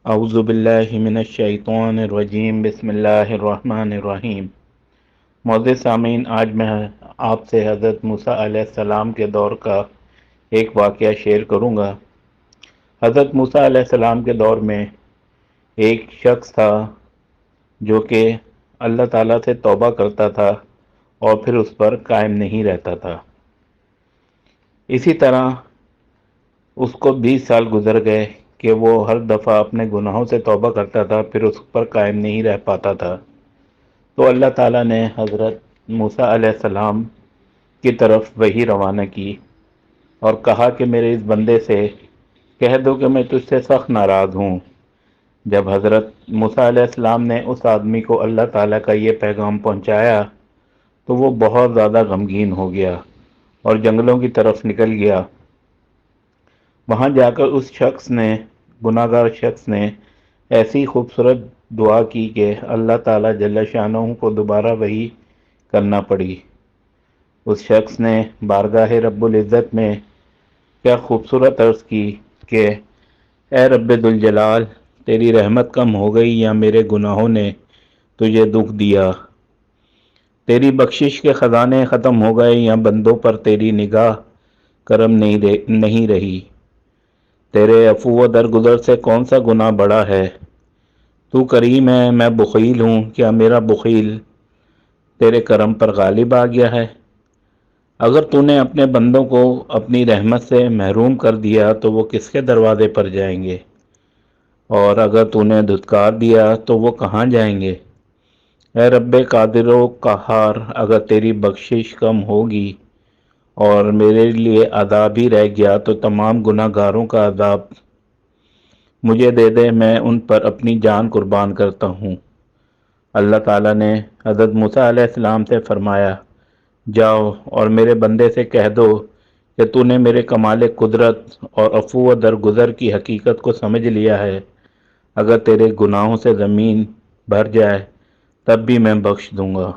اعوذ باللہ من الشیطان الرجیم، بسم اللہ الرحمن الرحیم۔ معزز سامعین، آج میں آپ سے حضرت موسیٰ علیہ السلام کے دور کا ایک واقعہ شیئر کروں گا۔ حضرت موسیٰ علیہ السلام کے دور میں ایک شخص تھا جو کہ اللہ تعالیٰ سے توبہ کرتا تھا اور پھر اس پر قائم نہیں رہتا تھا۔ اسی طرح اس کو 20 سال گزر گئے کہ وہ ہر دفعہ اپنے گناہوں سے توبہ کرتا تھا، پھر اس پر قائم نہیں رہ پاتا تھا۔ تو اللہ تعالیٰ نے حضرت موسیٰ علیہ السلام کی طرف وحی روانہ کی اور کہا کہ میرے اس بندے سے کہہ دو کہ میں تجھ سے سخت ناراض ہوں۔ جب حضرت موسیٰ علیہ السلام نے اس آدمی کو اللہ تعالیٰ کا یہ پیغام پہنچایا تو وہ بہت زیادہ غمگین ہو گیا اور جنگلوں کی طرف نکل گیا۔ وہاں جا کر اس شخص نے، گناہ گار شخص نے، ایسی خوبصورت دعا کی کہ اللہ تعالیٰ جل شانہ کو دوبارہ وحی کرنا پڑی۔ اس شخص نے بارگاہ رب العزت میں کیا خوبصورت عرض کی کہ اے رب ذوالجلال، تیری رحمت کم ہو گئی یا میرے گناہوں نے تجھے دکھ دیا؟ تیری بخشش کے خزانے ختم ہو گئے یا بندوں پر تیری نگاہ کرم نہیں رہی؟ تیرے عفو و درگزر سے کون سا گناہ بڑا ہے؟ تو کریم ہے، میں بخیل ہوں، کیا میرا بخیل تیرے کرم پر غالب آ گیا ہے؟ اگر تو نے اپنے بندوں کو اپنی رحمت سے محروم کر دیا تو وہ کس کے دروازے پر جائیں گے؟ اور اگر تو نے دھتکار دیا تو وہ کہاں جائیں گے؟ اے رب قادر و قہار، اگر تیری بخشش کم ہوگی اور میرے لیے عذاب ہی رہ گیا تو تمام گناہ گاروں کا عذاب مجھے دے دے، میں ان پر اپنی جان قربان کرتا ہوں۔ اللہ تعالیٰ نے حضرت موسیٰ علیہ السلام سے فرمایا، جاؤ اور میرے بندے سے کہہ دو کہ تو نے میرے کمال قدرت اور عفو و درگزر کی حقیقت کو سمجھ لیا ہے۔ اگر تیرے گناہوں سے زمین بھر جائے تب بھی میں بخش دوں گا۔